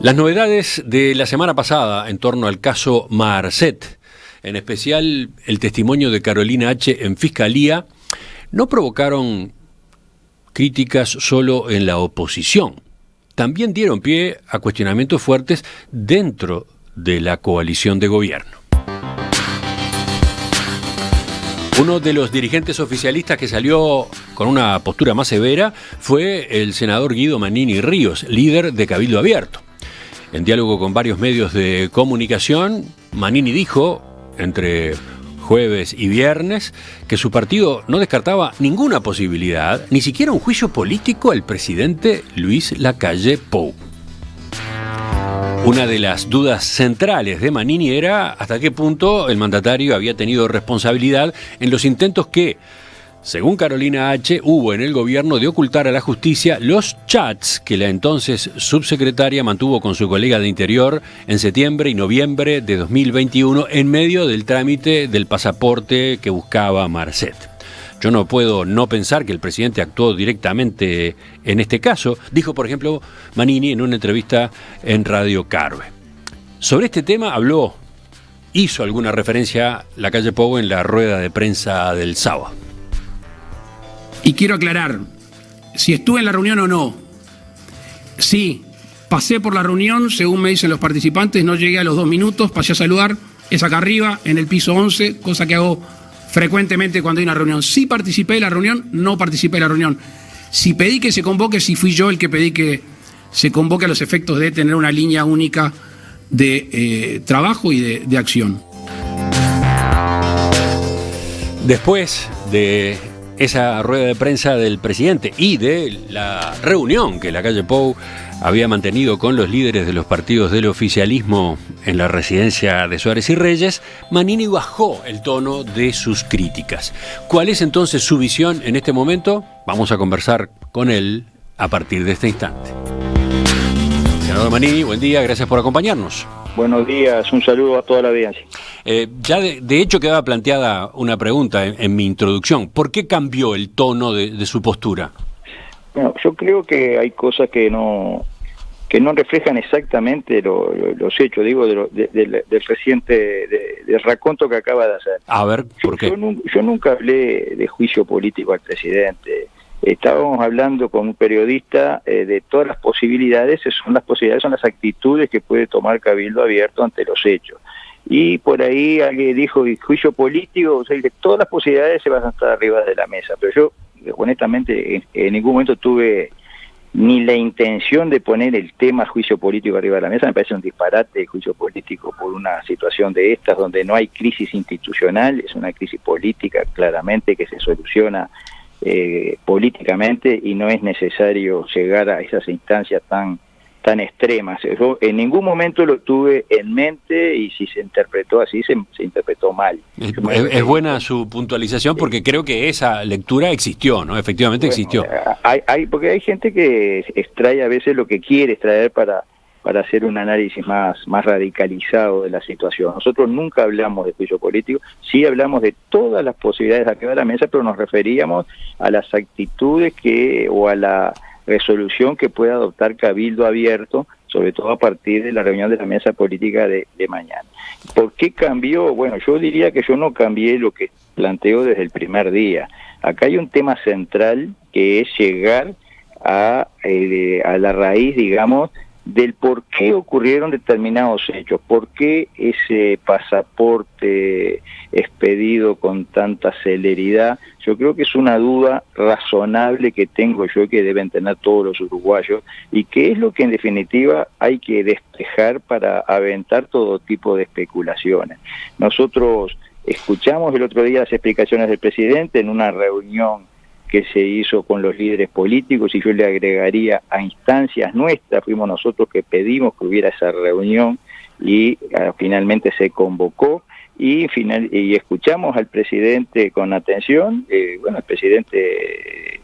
Las novedades de la semana pasada en torno al caso Marcet, en especial el testimonio de Carolina H. en Fiscalía, no provocaron críticas solo en la oposición. También dieron pie a cuestionamientos fuertes dentro de la coalición de gobierno. Uno de los dirigentes oficialistas que salió con una postura más severa fue el senador Guido Manini Ríos, líder de Cabildo Abierto. En diálogo con varios medios de comunicación, Manini dijo, entre jueves y viernes, que su partido no descartaba ninguna posibilidad, ni siquiera un juicio político al presidente Luis Lacalle Pou. Una de las dudas centrales de Manini era hasta qué punto el mandatario había tenido responsabilidad en los intentos que, según Carolina H., hubo en el gobierno de ocultar a la justicia los chats que la entonces subsecretaria mantuvo con su colega de Interior en septiembre y noviembre de 2021 en medio del trámite del pasaporte que buscaba Marcet. Yo no puedo no pensar que el presidente actuó directamente en este caso, dijo por ejemplo Manini en una entrevista en Radio Carve. Sobre este tema hizo alguna referencia Lacalle Pou en la rueda de prensa del sábado. Y quiero aclarar, si estuve en la reunión o no. Sí, pasé por la reunión, según me dicen los participantes, no llegué a los 2 minutos, pasé a saludar, es acá arriba, en el piso 11, cosa que hago frecuentemente cuando hay una reunión. Sí participé de la reunión, no participé de la reunión. Si pedí que se convoque, si fui yo el que pedí que se convoque a los efectos de tener una línea única de trabajo y de acción. Después de esa rueda de prensa del presidente y de la reunión que Lacalle Pou había mantenido con los líderes de los partidos del oficialismo en la residencia de Suárez y Reyes, Manini bajó el tono de sus críticas. ¿Cuál es entonces su visión en este momento? Vamos a conversar con él a partir de este instante. Senador Manini, buen día, gracias por acompañarnos. Buenos días, un saludo a toda la audiencia. Ya de hecho quedaba planteada una pregunta en mi introducción. ¿Por qué cambió el tono de su postura? Bueno, yo creo que hay cosas que no reflejan exactamente los hechos, digo, del reciente del raconto que acaba de hacer. A ver, ¿por qué? Yo nunca hablé de juicio político al presidente. Estábamos hablando con un periodista de todas las posibilidades, son las actitudes que puede tomar Cabildo Abierto ante los hechos. Y por ahí alguien dijo, juicio político, o sea, que todas las posibilidades se van a estar arriba de la mesa. Pero yo, honestamente, en ningún momento tuve ni la intención de poner el tema juicio político arriba de la mesa. Me parece un disparate el juicio político por una situación de estas, donde no hay crisis institucional, es una crisis política claramente que se soluciona políticamente y no es necesario llegar a esas instancias tan extremas. Yo en ningún momento lo tuve en mente y si se interpretó así, se interpretó mal. Es buena su puntualización porque creo que esa lectura existió, ¿no? Efectivamente existió. Porque hay gente que extrae a veces lo que quiere extraer para hacer un análisis más radicalizado de la situación. Nosotros nunca hablamos de juicio político, sí hablamos de todas las posibilidades arriba de la mesa, pero nos referíamos a las actitudes o a la resolución que pueda adoptar Cabildo Abierto, sobre todo a partir de la reunión de la mesa política de mañana. ¿Por qué cambió? Bueno, yo diría que yo no cambié lo que planteo desde el primer día. Acá hay un tema central que es llegar a la raíz, digamos, del por qué ocurrieron determinados hechos, por qué ese pasaporte expedido con tanta celeridad. Yo creo que es una duda razonable que tengo yo y que deben tener todos los uruguayos, y que es lo que en definitiva hay que despejar para aventar todo tipo de especulaciones. Nosotros escuchamos el otro día las explicaciones del presidente en una reunión que se hizo con los líderes políticos, y yo le agregaría a instancias nuestras, fuimos nosotros que pedimos que hubiera esa reunión y finalmente se convocó y escuchamos al presidente con atención. Bueno, el presidente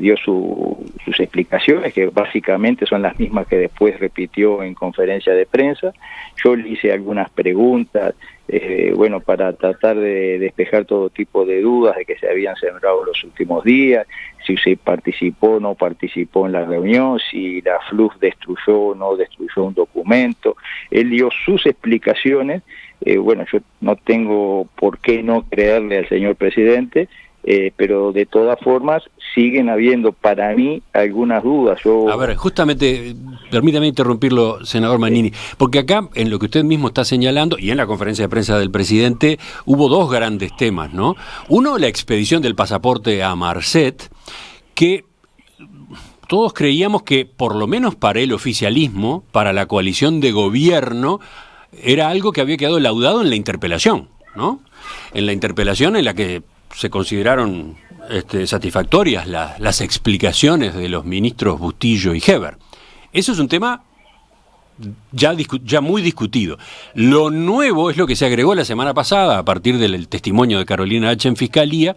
dio sus explicaciones, que básicamente son las mismas que después repitió en conferencia de prensa. Yo le hice algunas preguntas, para tratar de despejar todo tipo de dudas de que se habían sembrado los últimos días, si se participó o no participó en la reunión, si la FLUF destruyó o no destruyó un documento. Él dio sus explicaciones. Yo no tengo por qué no creerle al señor presidente, pero de todas formas siguen habiendo para mí algunas dudas. A ver, justamente, permítame interrumpirlo, senador Manini, porque acá, en lo que usted mismo está señalando, y en la conferencia de prensa del presidente, hubo dos grandes temas, ¿no? Uno, la expedición del pasaporte a Marcet, que todos creíamos que, por lo menos para el oficialismo, para la coalición de gobierno, era algo que había quedado laudado en la interpelación, ¿no? En la interpelación en la que se consideraron satisfactorias las explicaciones de los ministros Bustillo y Heber. Eso es un tema ya muy discutido. Lo nuevo es lo que se agregó la semana pasada a partir del testimonio de Carolina H. en Fiscalía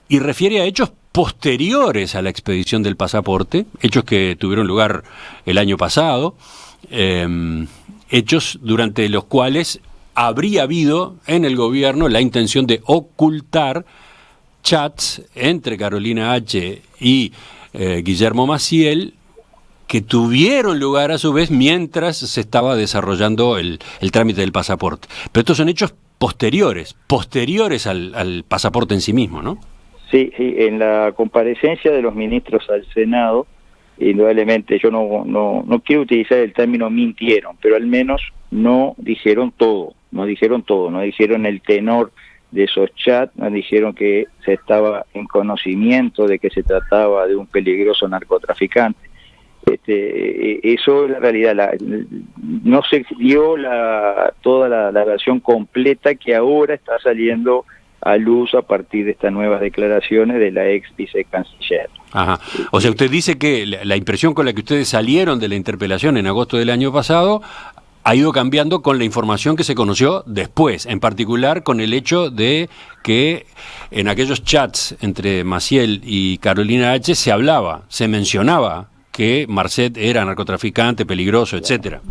y refiere a hechos posteriores a la expedición del pasaporte, hechos que tuvieron lugar el año pasado, hechos durante los cuales habría habido en el gobierno la intención de ocultar chats entre Carolina H. y Guillermo Maciel, que tuvieron lugar a su vez mientras se estaba desarrollando el trámite del pasaporte. Pero estos son hechos posteriores al pasaporte en sí mismo, ¿no? Sí, en la comparecencia de los ministros al Senado, indudablemente yo no quiero utilizar el término mintieron, pero al menos no dijeron el tenor de esos chats, no dijeron que se estaba en conocimiento de que se trataba de un peligroso narcotraficante. Eso es la realidad, no se dio toda la versión completa que ahora está saliendo a luz a partir de estas nuevas declaraciones de la ex vicecanciller. Ajá. O sea, usted dice que la impresión con la que ustedes salieron de la interpelación en agosto del año pasado ha ido cambiando con la información que se conoció después, en particular con el hecho de que en aquellos chats entre Maciel y Carolina H. se mencionaba que Marcet era narcotraficante, peligroso, etcétera.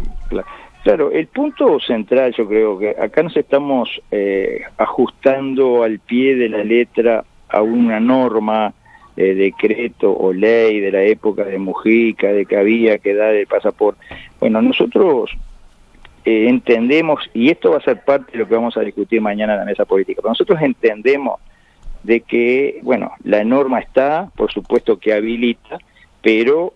Claro, el punto central, yo creo que acá nos estamos ajustando al pie de la letra a una norma, decreto o ley de la época de Mujica, de que había que dar el pasaporte. Bueno, nosotros entendemos, y esto va a ser parte de lo que vamos a discutir mañana en la mesa política, pero nosotros entendemos de que, la norma está, por supuesto que habilita, pero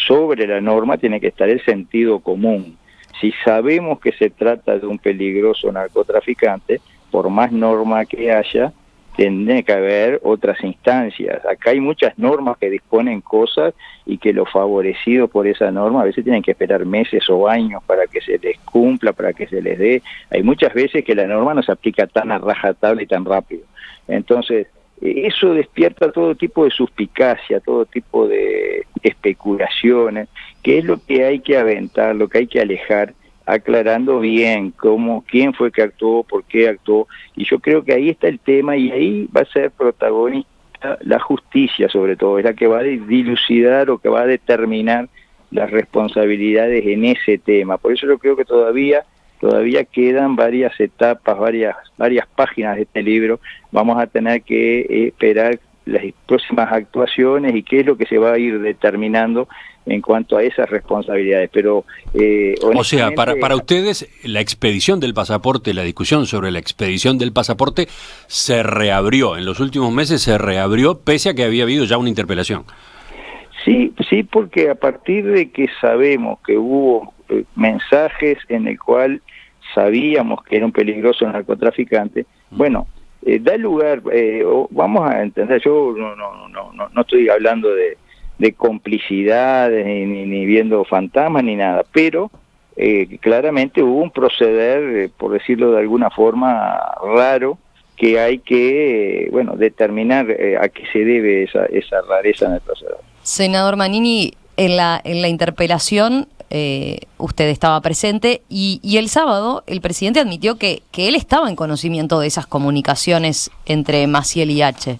sobre la norma tiene que estar el sentido común. Si sabemos que se trata de un peligroso narcotraficante, por más norma que haya, tiene que haber otras instancias. Acá hay muchas normas que disponen cosas y que los favorecidos por esa norma a veces tienen que esperar meses o años para que se les cumpla, para que se les dé. Hay muchas veces que la norma no se aplica tan a rajatabla y tan rápido. Entonces, eso despierta todo tipo de suspicacia, todo tipo de especulaciones, que es lo que hay que aventar, lo que hay que alejar, aclarando bien quién fue que actuó, por qué actuó, y yo creo que ahí está el tema, y ahí va a ser protagonista la justicia, sobre todo, es la que va a dilucidar o que va a determinar las responsabilidades en ese tema. Por eso yo creo que todavía quedan varias etapas, varias páginas de este libro. Vamos a tener que esperar las próximas actuaciones y qué es lo que se va a ir determinando en cuanto a esas responsabilidades. Pero o sea, para ustedes la expedición del pasaporte, la discusión sobre la expedición del pasaporte se reabrió, en los últimos meses se reabrió pese a que había habido ya una interpelación. Sí, porque a partir de que sabemos que hubo mensajes en el cual sabíamos que era un peligroso narcotraficante, da lugar, vamos a entender, yo no estoy hablando de complicidades ni viendo fantasmas ni nada, pero claramente hubo un proceder, por decirlo de alguna forma, raro, que hay que determinar a qué se debe esa rareza en el proceder. Senador Manini, en la interpelación usted estaba presente y el sábado el presidente admitió que él estaba en conocimiento de esas comunicaciones entre Maciel y H.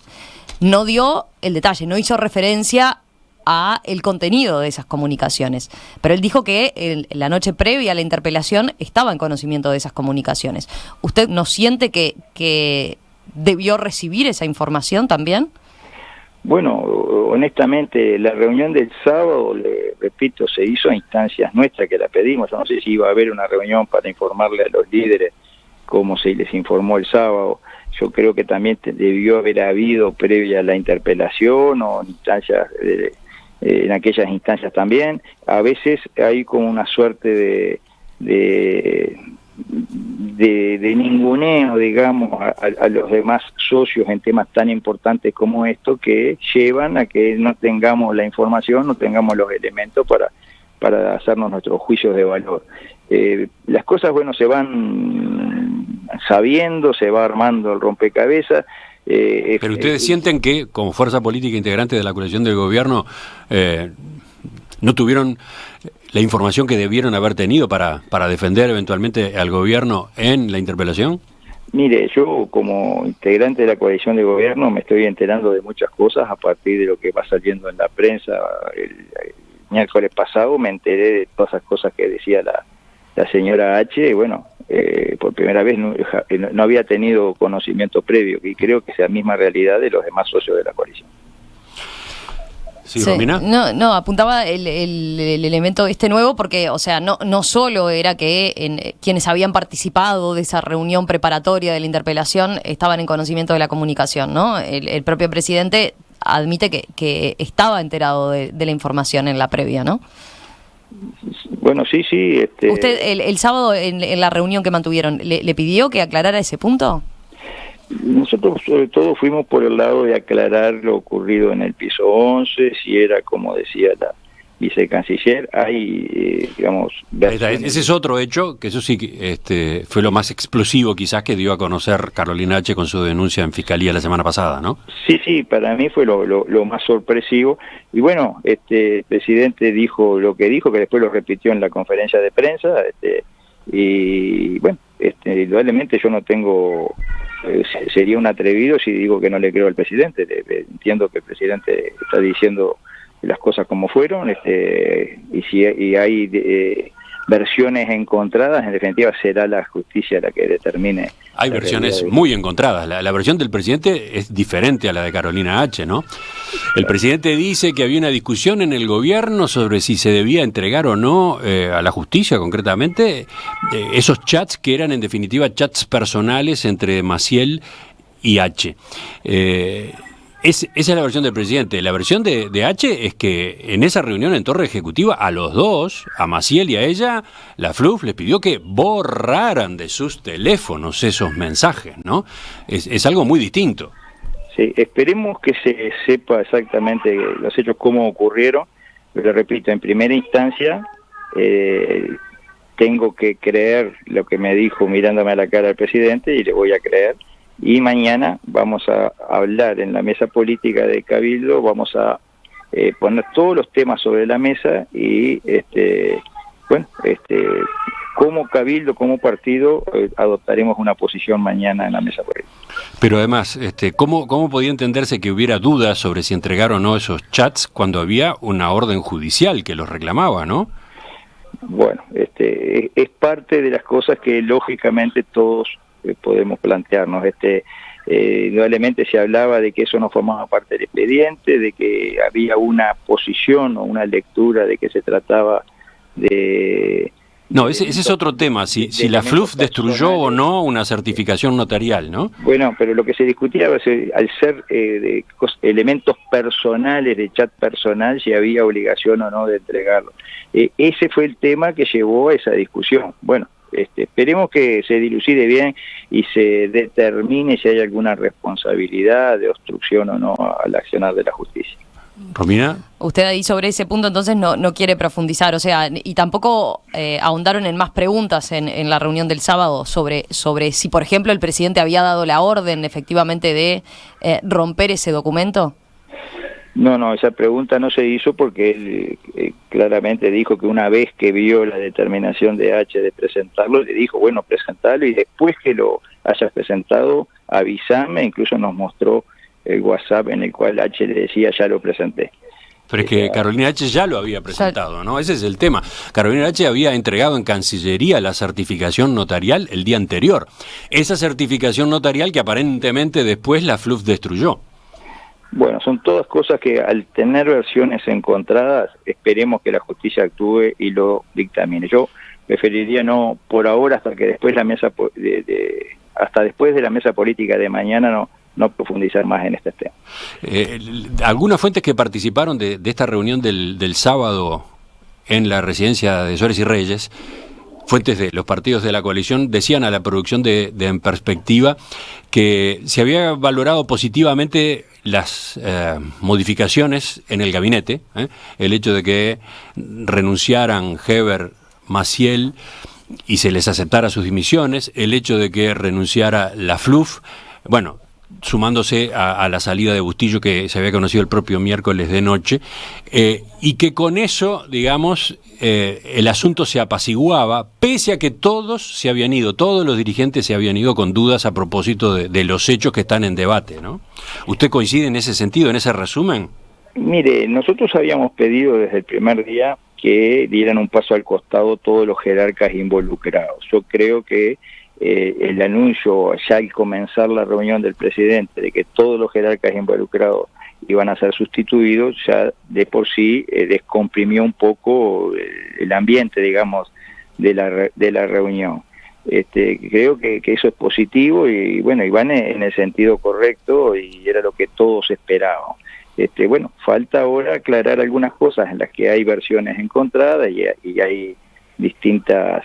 no dio el detalle, no hizo referencia a el contenido de esas comunicaciones. Pero él dijo que la noche previa a la interpelación estaba en conocimiento de esas comunicaciones. ¿Usted no siente que debió recibir esa información también? Bueno, honestamente, la reunión del sábado, le repito, se hizo a instancias nuestras que la pedimos. Yo no sé si iba a haber una reunión para informarle a los líderes como se les informó el sábado. Yo creo que también debió haber habido previa a la interpelación o instancias en aquellas instancias también. A veces hay como una suerte de ninguneo, digamos, a los demás socios en temas tan importantes como esto, que llevan a que no tengamos la información, no tengamos los elementos para hacernos nuestros juicios de valor. Las cosas, bueno, se van sabiendo, se va armando el rompecabezas. Pero ustedes sienten que, como fuerza política integrante de la coalición del gobierno, no tuvieron la información que debieron haber tenido para defender eventualmente al gobierno en la interpelación? Mire, yo como integrante de la coalición de gobierno me estoy enterando de muchas cosas a partir de lo que va saliendo en la prensa. El miércoles pasado me enteré de todas esas cosas que decía la señora H. Y bueno, por primera vez no había tenido conocimiento previo, y creo que es la misma realidad de los demás socios de la coalición. Sí, Romina. No, apuntaba el elemento nuevo porque, o sea, no solo era que quienes habían participado de esa reunión preparatoria de la interpelación estaban en conocimiento de la comunicación, ¿no? El propio presidente admite que estaba enterado de la información en la previa, ¿no? Bueno, sí. ¿Usted el sábado en la reunión que mantuvieron le pidió que aclarara ese punto? Nosotros sobre todo fuimos por el lado de aclarar lo ocurrido en el piso 11, si era como decía la vicecanciller, hay, digamos... Ese es otro hecho, que eso sí fue lo más explosivo quizás que dio a conocer Carolina H. con su denuncia en Fiscalía la semana pasada, ¿no? Sí, para mí fue lo más sorpresivo, y bueno, el presidente dijo lo que dijo, que después lo repitió en la conferencia de prensa, y bueno, indudablemente yo no tengo... sería un atrevido si digo que no le creo al presidente. Entiendo que el presidente está diciendo las cosas como fueron, y hay versiones encontradas, en definitiva será la justicia la que determine. Hay versiones muy encontradas. La versión del presidente es diferente a la de Carolina H., ¿no? El presidente dice que había una discusión en el gobierno sobre si se debía entregar o no a la justicia, concretamente, esos chats que eran en definitiva chats personales entre Maciel y H. Esa es la versión del presidente. La versión de H es que en esa reunión en Torre Ejecutiva a los dos, a Maciel y a ella, la FLUF les pidió que borraran de sus teléfonos esos mensajes, ¿no? Es algo muy distinto. Sí, esperemos que se sepa exactamente los hechos, cómo ocurrieron, pero repito, en primera instancia tengo que creer lo que me dijo mirándome a la cara el presidente, y le voy a creer. Y mañana vamos a hablar en la mesa política de Cabildo, vamos a poner todos los temas sobre la mesa y, como Cabildo, como partido, adoptaremos una posición mañana en la mesa política. Pero además, ¿cómo podía entenderse que hubiera dudas sobre si entregar o no esos chats cuando había una orden judicial que los reclamaba, no? Bueno, es parte de las cosas que lógicamente todos podemos plantearnos. Indudablemente se hablaba de que eso no formaba parte del expediente, de que había una posición o una lectura de que se trataba de... No, ese es otro tema, si la FLUF destruyó o no una certificación notarial, ¿no? Bueno, pero lo que se discutía, al ser elementos personales, de chat personal, si había obligación o no de entregarlo. Ese fue el tema que llevó a esa discusión. Bueno, esperemos que se dilucide bien y se determine si hay alguna responsabilidad de obstrucción o no al accionar de la justicia. Romina. Usted ahí sobre ese punto entonces no quiere profundizar, o sea, y tampoco ahondaron en más preguntas en la reunión del sábado sobre si, por ejemplo, el presidente había dado la orden efectivamente de romper ese documento. No, esa pregunta no se hizo porque él claramente dijo que una vez que vio la determinación de H de presentarlo, le dijo, bueno, presentalo, y después que lo hayas presentado, avísame. Incluso nos mostró el WhatsApp en el cual H le decía ya lo presenté. Pero es que Carolina H. ya lo había presentado, ¿no? Ese es el tema. Carolina H. había entregado en Cancillería la certificación notarial el día anterior. Esa certificación notarial que aparentemente después la FLUF destruyó. Bueno, son todas cosas que al tener versiones encontradas, esperemos que la justicia actúe y lo dictamine. Yo preferiría no, por ahora, hasta que después la mesa hasta después de la mesa política de mañana no profundizar más en este tema. Algunas fuentes que participaron de esta reunión del sábado en la residencia de Suárez y Reyes, fuentes de los partidos de la coalición, decían a la producción de En Perspectiva que se había valorado positivamente las modificaciones en el gabinete, el hecho de que renunciaran Heber, Maciel y se les aceptara sus dimisiones, el hecho de que renunciara la FLUF, bueno, sumándose a la salida de Bustillo que se había conocido el propio miércoles de noche, y que con eso, digamos, el asunto se apaciguaba, pese a que todos los dirigentes se habían ido con dudas a propósito de los hechos que están en debate, ¿no? ¿Usted coincide en ese sentido, en ese resumen? Mire, nosotros habíamos pedido desde el primer día que dieran un paso al costado todos los jerarcas involucrados. Yo creo que el anuncio ya al comenzar la reunión del presidente de que todos los jerarcas involucrados iban a ser sustituidos, ya de por sí descomprimió un poco el ambiente, digamos, de la reunión. Creo que eso es positivo y bueno, y van en el sentido correcto y era lo que todos esperaban. Bueno, falta ahora aclarar algunas cosas en las que hay versiones encontradas y hay distintas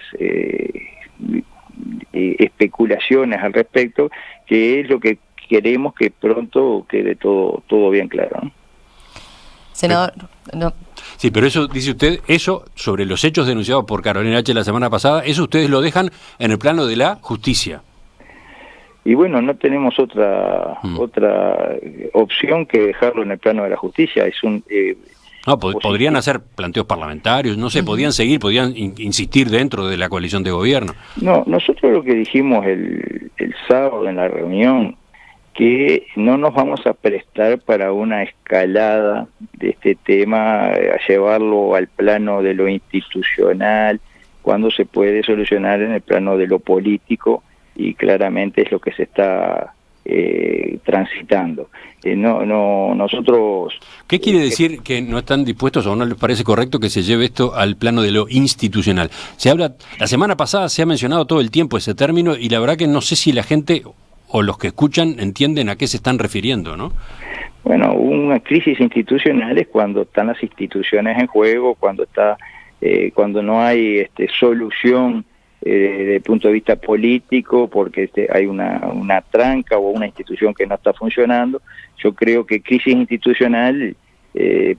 especulaciones al respecto, que es lo que queremos que pronto quede todo bien claro, ¿no? Senador, no. Sí, pero eso, dice usted, eso sobre los hechos denunciados por Carolina H. la semana pasada, eso ustedes lo dejan en el plano de la justicia. Y bueno, no tenemos otra opción que dejarlo en el plano de la justicia. Es un no, podrían hacer planteos parlamentarios, no sé, podían insistir dentro de la coalición de gobierno. No, nosotros lo que dijimos el sábado en la reunión, que no nos vamos a prestar para una escalada de este tema, a llevarlo al plano de lo institucional, cuando se puede solucionar en el plano de lo político, y claramente es lo que se está transitando. Nosotros... ¿Qué quiere decir que no están dispuestos o no les parece correcto que se lleve esto al plano de lo institucional? Se habla, la semana pasada se ha mencionado todo el tiempo ese término y la verdad que no sé si la gente o los que escuchan entienden a qué se están refiriendo, ¿no? Bueno, una crisis institucional es cuando están las instituciones en juego, cuando no hay solución desde el punto de vista político, porque hay una tranca o una institución que no está funcionando. Yo creo que crisis institucional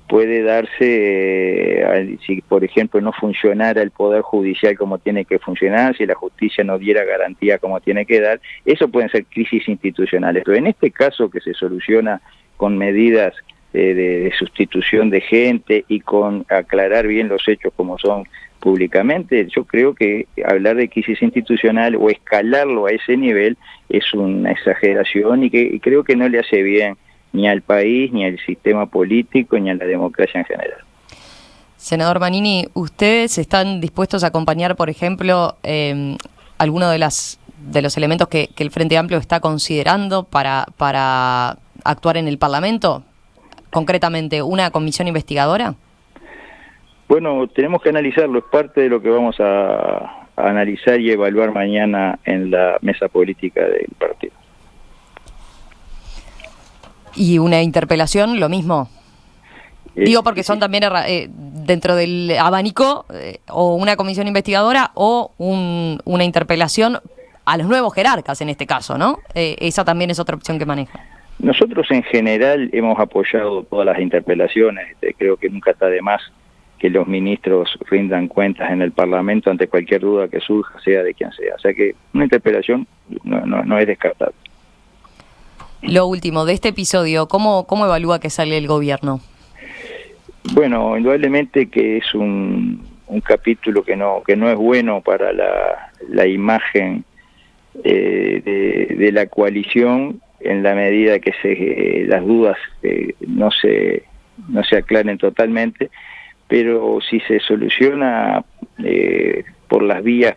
puede darse si, por ejemplo, no funcionara el Poder Judicial como tiene que funcionar, si la justicia no diera garantía como tiene que dar. Eso pueden ser crisis institucionales, pero en este caso que se soluciona con medidas de sustitución de gente y con aclarar bien los hechos como son públicamente, yo creo que hablar de crisis institucional o escalarlo a ese nivel es una exageración y creo que no le hace bien ni al país, ni al sistema político, ni a la democracia en general. Senador Manini, ¿ustedes están dispuestos a acompañar, por ejemplo, alguno de los elementos que el Frente Amplio está considerando para actuar en el Parlamento? Concretamente, ¿una comisión investigadora? Bueno, tenemos que analizarlo, es parte de lo que vamos a analizar y evaluar mañana en la mesa política del partido. ¿Y una interpelación, lo mismo? Digo porque son también dentro del abanico o una comisión investigadora o una interpelación a los nuevos jerarcas en este caso, ¿no? Esa también es otra opción que maneja. Nosotros en general hemos apoyado todas las interpelaciones, creo que nunca está de más que los ministros rindan cuentas en el Parlamento ante cualquier duda que surja, sea de quien sea. O sea que una interpelación no es descartable. Lo último, de este episodio, ¿cómo evalúa que sale el gobierno? Bueno, indudablemente que es un capítulo que no es bueno para la imagen de la coalición, en la medida que las dudas no se aclaren totalmente, pero si se soluciona por las vías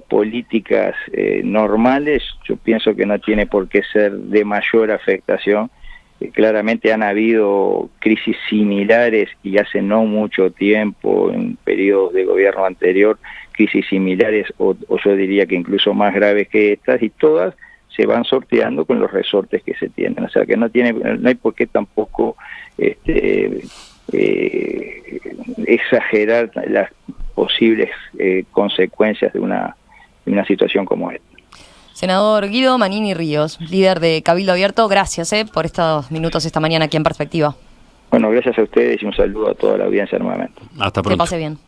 políticas normales, yo pienso que no tiene por qué ser de mayor afectación. Claramente han habido crisis similares y hace no mucho tiempo, en periodos de gobierno anterior, crisis similares o yo diría que incluso más graves que estas, y todas se van sorteando con los resortes que se tienen. O sea que no hay por qué tampoco exagerar las posibles consecuencias de una situación como esta. Senador Guido Manini Ríos, líder de Cabildo Abierto, gracias por estos minutos esta mañana aquí en Perspectiva. Bueno, gracias a ustedes y un saludo a toda la audiencia nuevamente. Hasta pronto. Que pase bien.